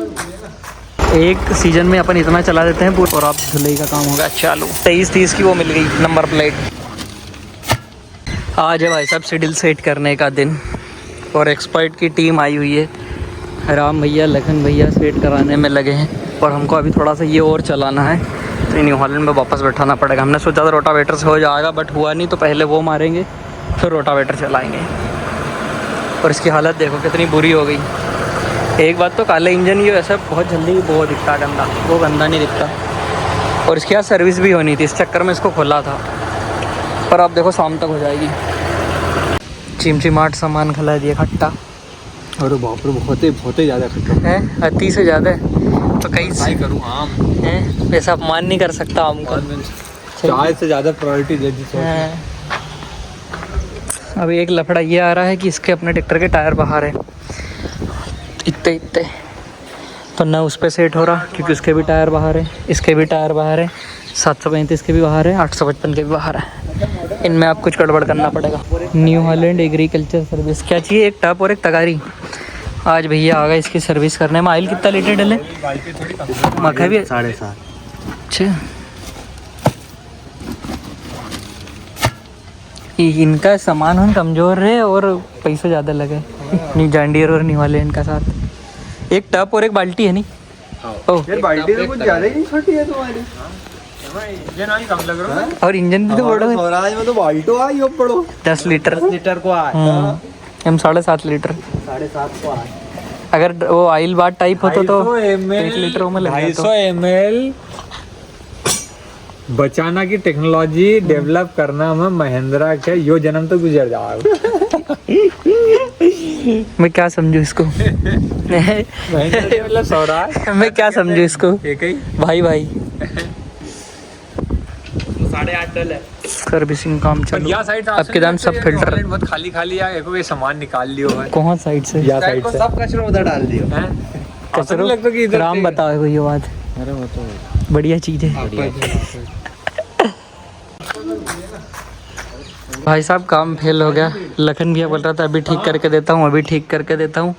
एक सीजन में अपन इतना चला देते हैं और अब धुलाई का काम होगा चालू। 23-30 की वो मिल गई नंबर प्लेट। आज है भाई साहब सिडिल सेट करने का दिन और एक्सपर्ट की टीम आई हुई है। राम भैया लखन भैया सेट कराने में लगे हैं और हमको अभी थोड़ा सा ये और चलाना है तो न्यू हॉलैंड में वापस बैठाना पड़ेगा। हमने सोचा था रोटावेटर से हो जाएगा बट हुआ नहीं, तो पहले वो मारेंगे फिर रोटावेटर चलाएंगे। और इसकी हालत देखो कितनी बुरी हो गई। एक बात तो काले इंजन ये वैसे बहुत जल्दी वो दिखता गंदा, वो गंदा नहीं दिखता। और इसकी यहाँ सर्विस भी होनी थी, इस चक्कर में इसको खोला था। पर अब देखो शाम तक हो जाएगी। चिमचिमाट सामान खिला दिया खट्टा। अरे बाप रे, बहुत ही ज़्यादा खट्टा है, अति से ज़्यादा है। तो कहीं ट्राई करूँ आम है, वैसा अपमान नहीं कर सकता आम को। चाय से ज़्यादा प्रायोरिटी दे दी। अभी एक लफड़ा ये आ रहा है कि इसके अपने ट्रैक्टर के टायर बाहर है इतने तो ना उस पर सेट हो रहा क्योंकि उसके भी टायर बाहर है, इसके भी टायर बाहर है, 735 के भी बाहर है, 855 के भी बाहर है। इनमें आप कुछ गड़बड़ करना पड़ेगा। न्यू हॉलैंड एग्रीकल्चर सर्विस क्या चाहिए, एक टप और एक तगारी। आज भैया आ गए इसकी सर्विस करने में। आइल कितना लीटर डले मखा भी 7.5। अच्छा, इनका सामान हम कमज़ोर रहे और पैसे ज़्यादा लगे। नहीं जांडियर और निवाले इनका साथ एक टप और एक बाल्टी है नहीं। यार बाल्टी तो कुछ ज़्यादा ही नहीं छोटी है तुम्हारी। इंजन आई कम लग रहा है और इंजन भी तो बड़ा है। स्वराज में तो बाल्टो आई अब बड़ो 10 लीटर को आए। हम 7.5 लीटर 7.5 को आए। अगर वो आइल बार टाइप होता तो 1 लीटर में लग जाता। 250 ml बचाना की टेक्नोलॉजी डेवलप करना में महिंद्रा के यो जन्म तो गुजर जाएगा। मैं क्या समझूं इसको मतलब स्वराज मैं क्या समझूं इसको एक ही भाई 8.5 डल है। सर्विसिंग काम चालू। अब के दाम सब फिल्टर बहुत खाली खाली है, कोई सामान निकाल लियो है। कौन साइड से या साइड से सब कचरा उधर डाल दियो है। कचरा लगता कि इधर राम बताओ ये बात। अरे वो तो बढ़िया चीज है। भाई साहब काम फेल हो गया। लखन भैया बोल रहा था अभी ठीक करके देता हूँ, अभी ठीक करके देता हूँ,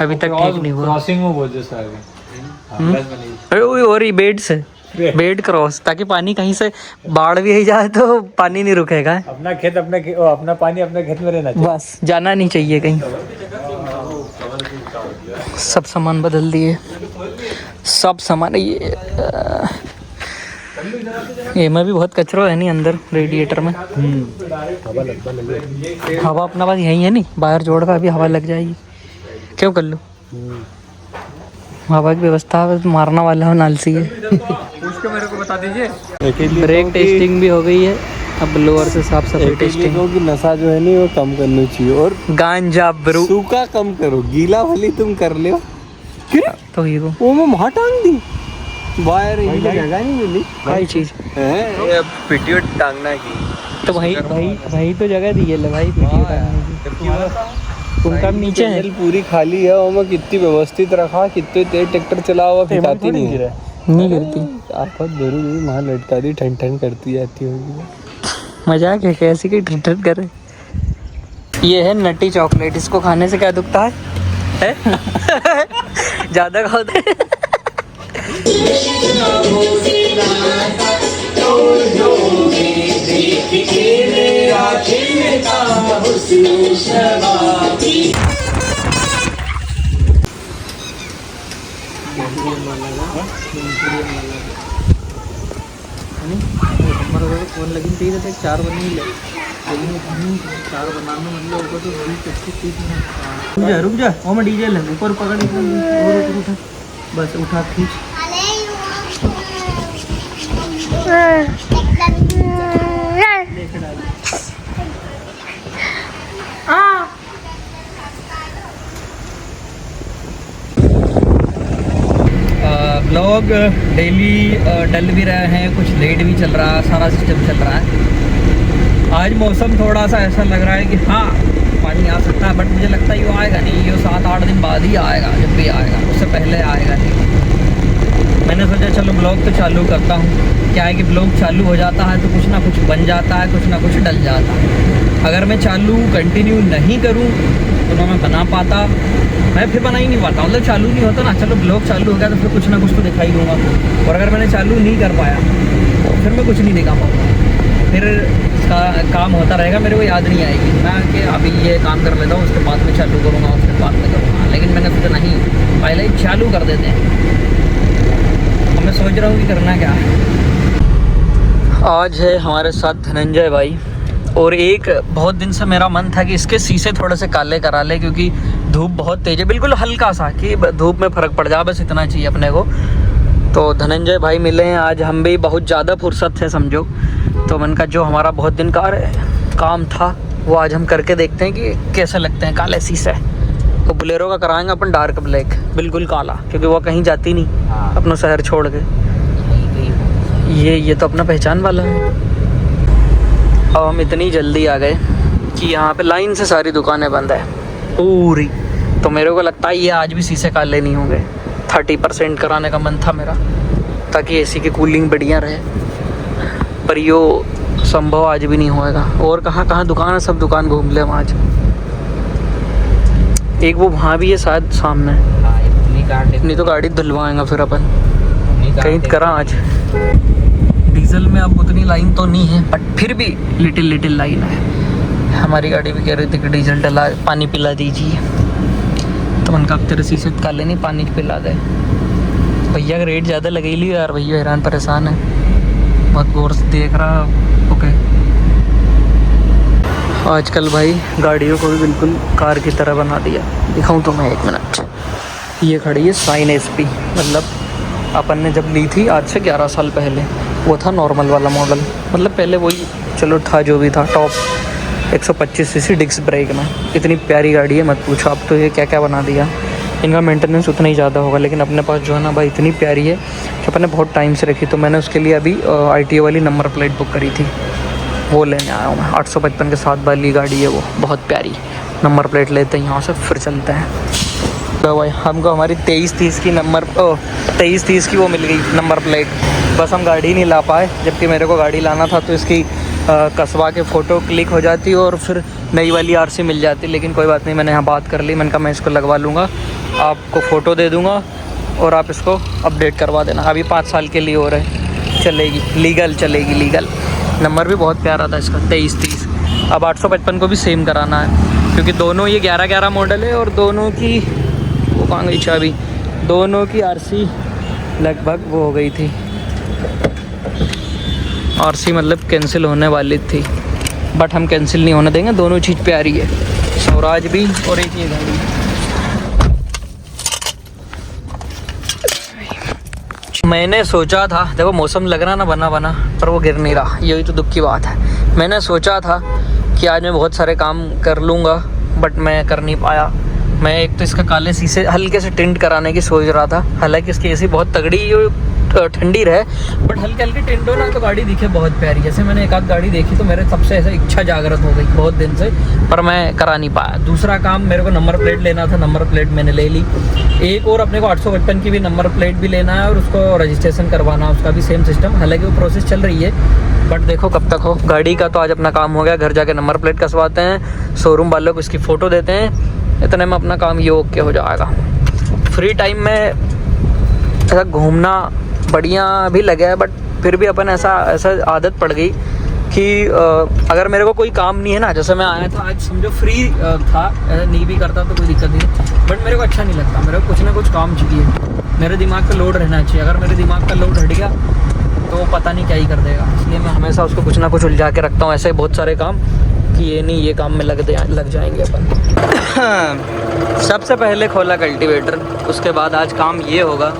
अभी तक ठीक नहीं हुआ। क्रॉसिंग में बहुत जैसा है। अरे और ये बेड से बेड क्रॉस, ताकि पानी कहीं से बाढ़ भी जाए तो पानी नहीं रुकेगा। अपना खेत अपना पानी अपने खेत में रहना चाहिए, बस जाना नहीं चाहिए कहीं। सब सामान बदल दिए, सब सामान। ये में भी बहुत कचरा है नहीं अंदर रेडिएटर में। हवा अपना पास यही है नहीं, बाहर जोड़ का अभी हवा लग जाएगी। क्यों कर लो हवा की व्यवस्था मारना वाला हो नालसी है। पूछ के मेरे को बता दीजिए। ब्रेक टेस्टिंग भी हो गई है, अब ब्लोअर से साफ सफाई टेस्टिंग। की नशा जो है नहीं वो कम करनी चाहिए और गांजा ब्रू सूखा कम करो, गीला वाली तुम कर लियो। तो ये वो मैं वहाँ टांग दी वायर, जगह नहीं मिली भाई चीज है। पीटीओ टांगना की तो भाई तो जगह दी है भाई पीटीओ टांगने की। तुम कब नीचे है पूरी खाली है और मैं कितनी व्यवस्थित रखा, कितने तेज ट्रैक्टर चला हुआ, फिटाती नहीं गिरती। आफत दूरी वहाँ लटका दी, ठन ठन करती जाती होगी। मजाक है कैसी की ठन करे। ये है नटी चॉकलेट, इसको खाने से क्या दुखता है? ज्यादा खाते फोन लगी थी तो 4 बनी ले, लेकिन 4 बनाने मतलब ऊपर तो 20-25 रुक जा वो मैं डीजे ले ऊपर पकड़ और उठा, बस उठा खींच। ब्लॉग डेली डल भी रहे हैं, कुछ लेट भी चल रहा है, सारा सिस्टम चल रहा है। आज मौसम थोड़ा सा ऐसा लग रहा है कि हाँ पानी आ सकता है, बट मुझे लगता है ये आएगा नहीं, ये 7-8 दिन बाद ही आएगा, जब भी आएगा उससे पहले आएगा नहीं। मैंने सोचा चलो ब्लॉग तो चालू करता हूँ। क्या है कि ब्लॉग चालू हो जाता है तो कुछ ना कुछ बन जाता है, कुछ ना कुछ डल जाता है। अगर मैं चालू कंटिन्यू नहीं करूँ तो ना मैं बना पाता, मैं फिर बना ही नहीं पाता, मतलब चालू नहीं होता ना। चलो ब्लॉग चालू हो गया तो फिर कुछ ना कुछ तो दिखाई दूंगा, और अगर मैंने चालू नहीं कर पाया तो फिर मैं कुछ नहीं दिखा पाऊँगा, फिर काम होता रहेगा, मेरे को याद नहीं आएगी मैं कि अभी ये काम कर लेता हूँ, उसके बाद में चालू करूँगा, उसके बाद में करूँगा। लेकिन मैंने सोचा नहीं, पहले ही चालू कर देते हैं। अब मैं सोच रहा हूँ कि करना क्या है। आज है हमारे साथ धनंजय भाई, और एक बहुत दिन से मेरा मन था कि इसके शीशे थोड़े से काले करा ले, क्योंकि धूप बहुत तेज़ है, बिल्कुल हल्का सा कि धूप में फ़र्क पड़ जाए, बस इतना चाहिए अपने को। तो धनंजय भाई मिले हैं आज, हम भी बहुत ज़्यादा फुर्सत थे समझो, तो मन का जो हमारा बहुत दिन का काम था वो आज हम करके देखते हैं कि कैसे लगते हैं काले शीशे। तो बोलेरो का कराएंगे अपन डार्क ब्लैक, बिल्कुल काला, क्योंकि वो कहीं जाती नहीं अपना शहर छोड़ के। ये तो अपना पहचान वाला है। अब हम इतनी जल्दी आ गए कि यहाँ पे लाइन से सारी दुकानें बंद है पूरी, तो मेरे को लगता है ये आज भी शीशे काले नहीं होंगे। 30% कराने का मन था मेरा, ताकि एसी की कूलिंग बढ़िया रहे, पर यो संभव आज भी नहीं होएगा। और कहाँ दुकान है, सब दुकान घूम ले हम आज। एक वो वहाँ भी है शायद सामने, नहीं तो गाड़ी धुलवाएंगा फिर अपन कहीं करा आज। डीजल में अब उतनी लाइन तो नहीं है, बट फिर भी लिटिल लाइन है। हमारी गाड़ी भी कह रही थी कि डीजल डला, पानी पिला दीजिए, तो मन का अब तेरे शीशे काले नहीं, पानी पिला दे। भैया का रेट ज़्यादा लगे ली यार, भैया हैरान परेशान है, बहुत गौर से देख रहा। ओके, आजकल भाई गाड़ियों को भी बिल्कुल कार की तरह बना दिया। दिखाऊं तो मैं 1 मिनट, ये खड़ी है साइन SP, मतलब अपन ने जब ली थी आज से 11 साल पहले, वो था नॉर्मल वाला मॉडल, मतलब पहले वही चलो था जो भी था टॉप 125 cc डिस्क ब्रेक में। इतनी प्यारी गाड़ी है मत पूछो, अब तो ये क्या क्या बना दिया। इनका मेंटेनेंस उतना ही ज़्यादा होगा, लेकिन अपने पास जो है ना भाई इतनी प्यारी है कि अपन ने बहुत टाइम से रखी। तो मैंने उसके लिए अभी ITO वाली नंबर प्लेट बुक करी थी, वो लेने आया हूँ मैं। 855 के साथ वाली गाड़ी है वो, बहुत प्यारी। नंबर प्लेट लेते हैं यहाँ से, फिर चलते हैं। तो भाई हमको हमारी 2330 की 2330 की वो मिल गई नंबर प्लेट, बस हम गाड़ी नहीं ला पाए, जबकि मेरे को गाड़ी लाना था तो इसकी कसवा के फ़ोटो क्लिक हो जाती और फिर नई वाली RC मिल जाती। लेकिन कोई बात नहीं, मैंने यहाँ बात कर ली, मैंने कहा मैं इसको लगवा लूँगा, आपको फ़ोटो दे दूँगा और आप इसको अपडेट करवा देना। अभी 5 साल के लिए हो रहे, चलेगी, लीगल चलेगी, लीगल। नंबर भी बहुत प्यारा था इसका 2330। अब 855 को भी सेम कराना है, क्योंकि दोनों ये 11 मॉडल है, और दोनों की वो कहाँ गई चाबी, दोनों की RC लगभग वो हो गई थी, RC मतलब कैंसिल होने वाली थी, बट हम कैंसिल नहीं होने देंगे। दोनों चीज़ प्यारी है, स्वराज भी और एक ये गाड़ी। मैंने सोचा था, देखो मौसम लग रहा ना बना, पर वो गिर नहीं रहा, यही तो दुख की बात है। मैंने सोचा था कि आज मैं बहुत सारे काम कर लूँगा, बट मैं कर नहीं पाया। मैं एक तो इसका काले शीशे हल्के से टिंट कराने की सोच रहा था, हालांकि इसकी एसी बहुत तगड़ी ठंडी रहे, बट हल्के टिंट हो ना तो गाड़ी दिखे बहुत प्यारी। जैसे मैंने एक आध गाड़ी देखी तो मेरे सबसे ऐसा इच्छा जागृत हो गई बहुत दिन से, पर मैं करा नहीं पाया। दूसरा काम मेरे को नंबर प्लेट लेना था, नंबर प्लेट मैंने ले ली। एक और अपने को 855 की भी नंबर प्लेट भी लेना है, और उसको रजिस्ट्रेशन करवाना, उसका भी सेम सिस्टम, हालांकि वो प्रोसेस चल रही है, बट देखो कब तक हो। गाड़ी का तो आज अपना काम हो गया, घर जाके नंबर प्लेट कसवाते हैं, शोरूम वालों को इसकी फ़ोटो देते हैं, इतने में अपना काम ये ओके हो जाएगा। फ्री टाइम में ऐसा घूमना बढ़िया भी लगा है, बट फिर भी अपन ऐसा आदत पड़ गई कि अगर मेरे को कोई काम नहीं है ना, जैसे मैं आया था आज समझो फ्री था, ऐसा नहीं भी करता तो कोई दिक्कत नहीं, बट मेरे को अच्छा नहीं लगता। मेरे को कुछ ना कुछ काम चाहिए, मेरे दिमाग पे लोड रहना चाहिए। अगर मेरे दिमाग का लोड हट गया तो पता नहीं क्या ही कर देगा, इसलिए मैं हमेशा उसको कुछ ना कुछ उलझा के रखता हूँ। ऐसे बहुत सारे काम कि ये नहीं, ये काम में लग जाएंगे अपन। सबसे पहले खोला कल्टीवेटर, उसके बाद आज काम ये होगा,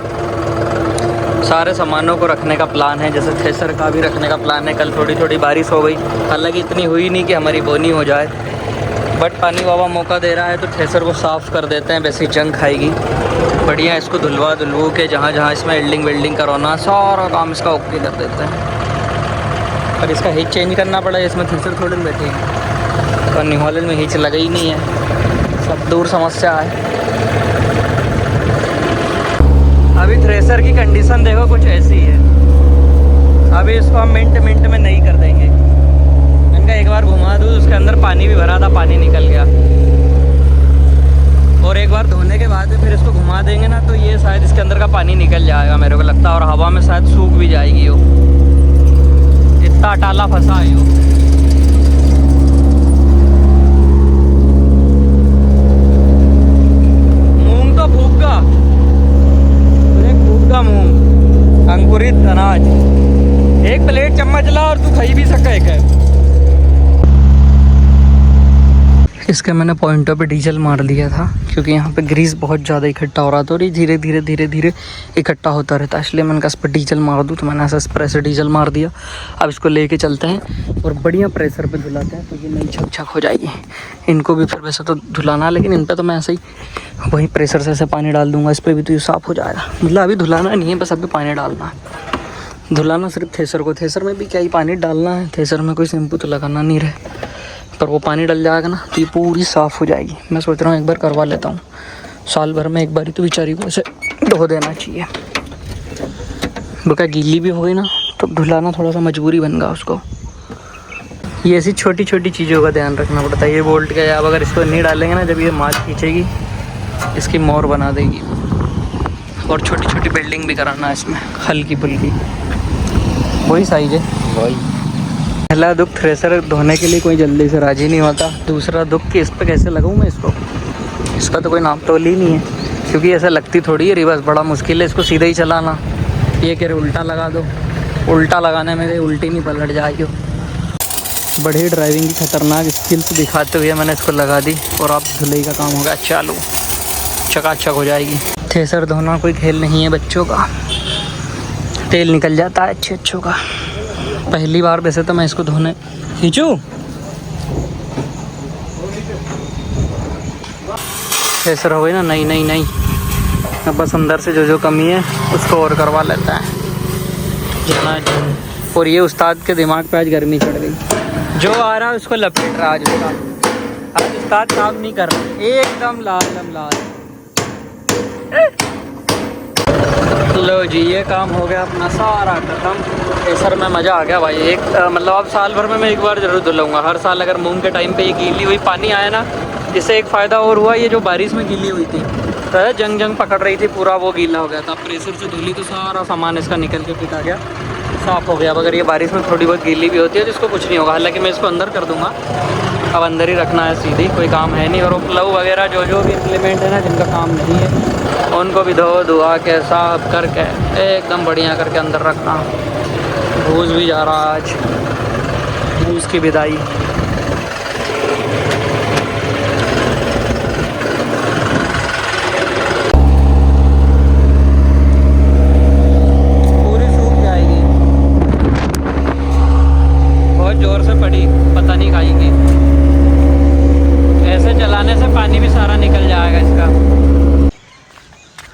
सारे सामानों को रखने का प्लान है। जैसे थ्रेसर का भी रखने का प्लान है। कल थोड़ी बारिश हो गई, हालांकि इतनी हुई नहीं कि हमारी बोनी हो जाए, बट पानी बाबा मौका दे रहा है तो थ्रेसर को साफ़ कर देते हैं, वैसे ही जंग खाएगी बढ़िया। इसको धुलवा के जहाँ इसमें वेल्डिंग करवाना, सारा काम इसका ओके कर देते हैं। पर इसका हिच चेंज करना पड़ा, इसमें थ्रेसर थोड़ी बैठेगी, और न्यू हॉलैंड में हिच लगा ही नहीं है, सब दूर समस्या है। अभी थ्रेसर की कंडीशन देखो कुछ ऐसी है, अभी इसको हम मिनट में नहीं कर देंगे। इनका एक बार घुमा दूँ, उसके अंदर पानी भी भरा था, पानी निकल गया। और एक बार धोने के बाद फिर इसको घुमा देंगे ना, तो ये शायद इसके अंदर का पानी निकल जाएगा मेरे को लगता है, और हवा में शायद सूख भी जाएगी वो, इतना टाला फंसा है वो। मूंग तो फूका, फूका मूंग, अंकुरित अनाज, एक प्लेट चम्मच ला और तू खाई भी सका है। इसके मैंने पॉइंटों पे डीजल मार दिया था क्योंकि यहाँ पे ग्रीस बहुत ज़्यादा इकट्ठा हो रहा था और ये धीरे धीरे धीरे धीरे इकट्ठा होता रहता है, इसलिए मैंने कहा इस पर डीजल मार दूँ। तो मैंने ऐसा स्प्रे से डीजल मार दिया। अब इसको लेके चलते हैं और बढ़िया प्रेशर पे धुलाते हैं, तो ये नई छक छक हो जाएगी। इनको भी फिर वैसे तो धुलाना, लेकिन इन पर तो मैं ऐसे ही वही प्रेशर से ऐसे पानी डाल दूँगा, इस पर भी तो ये साफ़ हो जाएगा। मतलब अभी धुलाना नहीं है, बस अभी पानी डालना है। धुलाना सिर्फ थ्रेसर को, थ्रेसर में भी क्या ही पानी डालना है, थ्रेसर में कोई शैम्पू तो लगाना नहीं रहे, पर वो पानी डल जाएगा ना तो ये पूरी साफ़ हो जाएगी। मैं सोच रहा हूँ एक बार करवा लेता हूँ, साल भर में एक बार ही तो बेचारी को ऐसे धो देना चाहिए। वो क्या गीली भी हो गई ना, तो धुलाना थोड़ा सा मजबूरी बन गया उसको। ये ऐसी छोटी छोटी चीज़ों का ध्यान रखना पड़ता है। ये बोल्ट का, अब अगर इसको नहीं डालेंगे ना, जब ये माल खींचेगी इसकी मोर बना देगी। और छोटी छोटी बिल्डिंग भी कराना है इसमें, हल्की फुल्की, वही साइज है वही। पहला दुख थ्रेसर धोने के लिए कोई जल्दी से राजी नहीं होता। दूसरा दुख कि इस पर कैसे लगाऊँ मैं इसको, इसका तो कोई नाप तोल ही नहीं है, क्योंकि ऐसा लगती थोड़ी है रिवर्स, बड़ा मुश्किल है इसको सीधा ही चलाना। ये कह रहे उल्टा लगा दो, उल्टा लगाने में उल्टी नहीं पलट जाएगी। बड़ी ड्राइविंग की खतरनाक स्किल्स दिखाते हुए मैंने इसको लगा दी और अब धुलाई का काम हो गया चालू, चकाचक हो जाएगी। थ्रेसर धोना कोई खेल नहीं है बच्चों का, तेल निकल जाता है अच्छे अच्छों का। पहली बार वैसे तो मैं इसको धोने खींचूँ, थ्रेसर हो गई ना नई नई नई, अब बस अंदर से जो जो कमी है उसको और करवा लेता है जना। और ये उस्ताद के दिमाग पे आज गर्मी चढ़ गई, जो आ रहा है उसको लपेट रहा। आज उस्ताद काम नहीं कर रहा, एकदम लाल। लो जी, ये काम हो गया अपना सारा खत्म। थ्रेसर में मज़ा आ गया भाई। एक मतलब अब साल भर में मैं एक बार ज़रूर धुलूँगा। हर साल अगर मूंग के टाइम पे ये गीली हुई पानी आया ना, इससे एक फ़ायदा और हुआ, ये जो बारिश में गीली हुई थी तो जंग पकड़ रही थी, पूरा वो गीला हो गया था। प्रेशर से धुली तो सारा सामान इसका निकल के पिटा गया, साफ़ हो गया। अब अगर ये बारिश में थोड़ी बहुत गीली भी होती है तो इसको कुछ नहीं होगा। हालांकि मैं इसको अंदर कर दूँगा, अब अंदर ही रखना है सीधी, कोई काम है नहीं। और वो प्लग वगैरह जो जो भी इम्प्लीमेंट है ना, जिनका काम नहीं है, उनको भी धो धुआ के साफ करके एकदम बढ़िया करके अंदर रखना। भूस भी जा रहा आज, भूस की विदाई। पूरी सूख जाएगी, बहुत ज़ोर से पड़ी, पता नहीं खाएगी। ऐसे चलाने से पानी भी सारा निकल जाएगा इसका।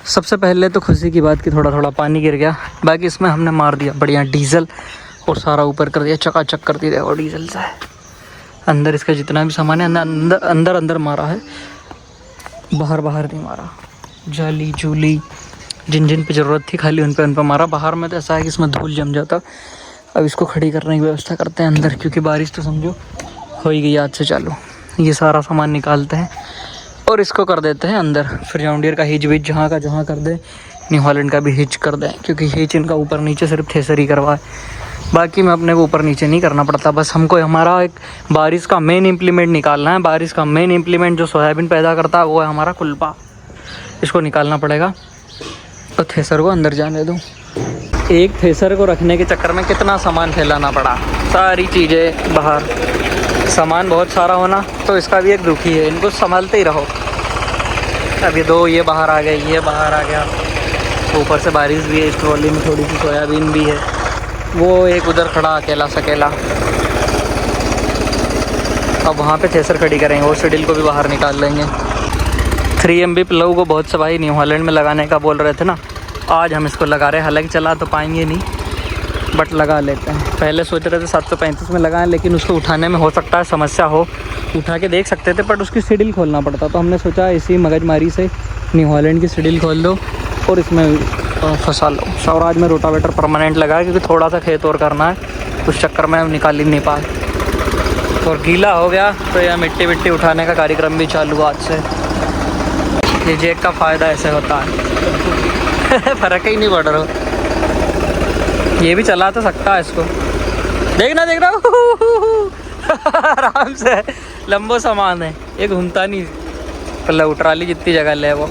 सबसे पहले तो खुशी की बात कि थोड़ा थोड़ा पानी गिर गया, बाकी इसमें हमने मार दिया बढ़िया डीजल और सारा ऊपर कर दिया, चकाचक कर दिया। और डीजल से अंदर इसका जितना भी सामान है अंदर मारा है, बाहर नहीं मारा। जाली जूली जिन जिन पे ज़रूरत थी खाली उन पे मारा। बाहर में तो ऐसा है कि इसमें धूल जम जाता। अब इसको खड़ी करने की व्यवस्था करते हैं अंदर, क्योंकि बारिश तो समझो हो ही गई आज से चालू। ये सारा सामान निकालते हैं और इसको कर देते हैं अंदर। फिर जॉन डियर का हिच विच जहाँ कर दे, न्यू हॉलैंड का भी हिच कर दें, क्योंकि हिच इनका ऊपर नीचे सिर्फ थ्रेसर ही करवाए, बाकी में अपने को ऊपर नीचे नहीं करना पड़ता। बस हमको हमारा एक बारिश का मेन इम्प्लीमेंट निकालना है। बारिश का मेन इम्प्लीमेंट जो सोयाबीन पैदा करता है वो है हमारा कुल्पा, इसको निकालना पड़ेगा। तो थ्रेसर को अंदर जाने दो। एक थ्रेसर को रखने के चक्कर में कितना सामान फैलाना पड़ा, सारी चीज़ें बाहर, सामान बहुत सारा होना तो इसका भी एक दुखी है। इनको संभालते ही रहो। अब ये बाहर आ गए, ये बाहर आ गया, ऊपर से बारिश भी है, इस ट्रॉली में थोड़ी सी सोयाबीन भी है, वो एक उधर खड़ा अकेला सकेला। अब वहाँ पे थ्रेसर खड़ी करेंगे, वो शेड्यूल को भी बाहर निकाल लेंगे। 3 MB प्लग को बहुत से भाई न्यू हॉलैंड में लगाने का बोल रहे थे ना, आज हम इसको लगा रहे हैं। हालांकि चला तो पाएंगे नहीं, बट लगा लेते हैं। पहले सोच रहे थे 735 में लगाएं, लेकिन उसको उठाने में हो सकता है समस्या हो। उठा के देख सकते थे, बट उसकी सीडील खोलना पड़ता, तो हमने सोचा इसी मगजमारी से न्यू हॉलैंड की सीडील खोल दो और इसमें फंसा लो। स्वराज में रोटावेटर परमानेंट लगाया, क्योंकि थोड़ा सा खेत और करना है, उस चक्कर में हम निकाल ही नहीं पाए। और गीला हो गया तो यह मिट्टी उठाने का कार्यक्रम भी चालू आज से। ये जैक का फ़ायदा ऐसे होता है। फ़र्क ही नहीं पड़ रहा। ये भी चला तो सकता है इसको। देखना देख रहा आराम से लंबो सामान है, ये घूमता नहीं। मतलब ट्राली जितनी जगह ले वो।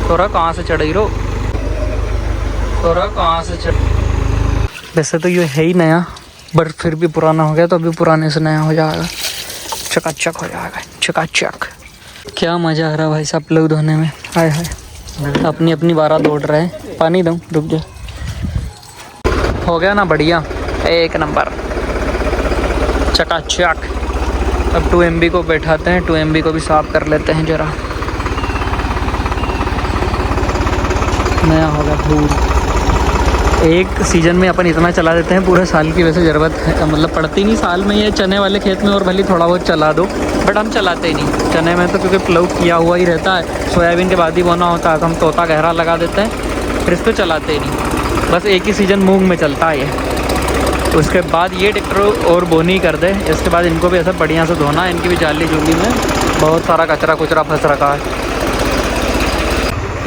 थोड़ा कहाँ से चढ़ी रो, थोड़ा कहाँ से चढ़। वैसे तो ये है ही नया, बट फिर भी पुराना हो गया तो अभी पुराने से नया हो जाएगा, चकाचक हो जाएगा, चकाचक। क्या मज़ा आ रहा भाई साहब लोग धोने में। हाय हाय, अपनी अपनी बारात दौड़ रहे हैं। पानी दूँ, रुक जा। हो गया ना बढ़िया, एक नंबर, चकाचक। अब 2 MB को बैठाते हैं, 2 MB को भी साफ कर लेते हैं ज़रा। नया होगा धूल। एक सीज़न में अपन इतना चला देते हैं, पूरे साल की वैसे ज़रूरत है मतलब पड़ती नहीं साल में। ये चने वाले खेत में और भले थोड़ा बहुत चला दो, बट हम चलाते ही नहीं चने में तो, क्योंकि प्लव किया हुआ ही रहता है। सोयाबीन के बाद ही बोना होता है तो हम तोता गहरा लगा देते हैं, फिर इस पर चलाते ही नहीं। बस एक ही सीज़न मूंग में चलता है ये। उसके बाद ये ट्रैक्टर और बोनी कर दे, इसके बाद इनको भी ऐसा बढ़िया से धोना। इनकी भी जाली जूली में बहुत सारा कचरा कुचरा फंस रखा है।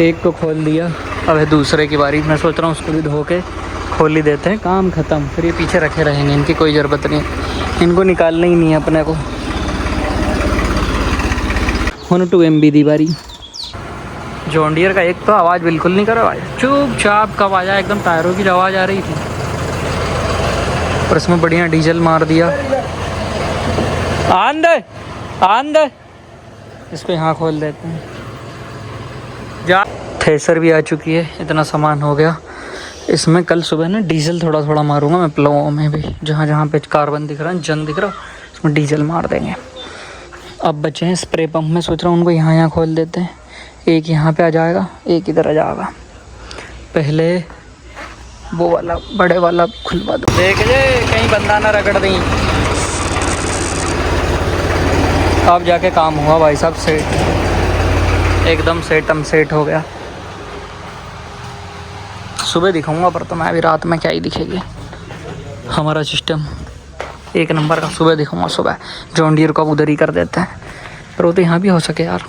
एक को खोल दिया, अब है दूसरे की बारी। मैं सोच रहा हूँ उसको भी धो के खोल ही देते हैं, काम ख़त्म। फिर ये पीछे रखे रहेंगे, इनकी कोई ज़रूरत नहीं है, इनको निकालना ही नहीं है अपने को। होने 2 MB दी बारी। जॉन डियर का एक तो आवाज़ बिल्कुल नहीं कर रहा भाई, चुपचाप कब आ जाए, एकदम टायरों की आवाज़ आ रही थी। और इसमें बढ़िया डीजल मार दिया। आन दे इसको यहाँ खोल देते हैं जा। थ्रेसर भी आ चुकी है, इतना सामान हो गया इसमें। कल सुबह ना डीजल थोड़ा थोड़ा मारूंगा मैं प्लवों में भी, जहाँ जहाँ पे कार्बन दिख रहा है, जंग दिख रहा है, उसमें डीजल मार देंगे। अब बचे हैं स्प्रे पंप में, सोच रहा हूँ उनको यहाँ खोल देते हैं। एक यहाँ पे आ जाएगा, एक इधर आ जाएगा। पहले वो वाला बड़े वाला खुलवा दो, देख जे कहीं बंदा ना रगड़ दी। अब जाके काम हुआ भाई साहब, सेट एकदम सेट हो गया। सुबह दिखाऊंगा, पर तो मैं अभी रात में क्या ही दिखेगी। हमारा सिस्टम एक नंबर का, सुबह दिखाऊंगा। सुबह जॉन डियर को अब उधर ही कर देते हैं, पर वो तो यहाँ भी हो सके यार।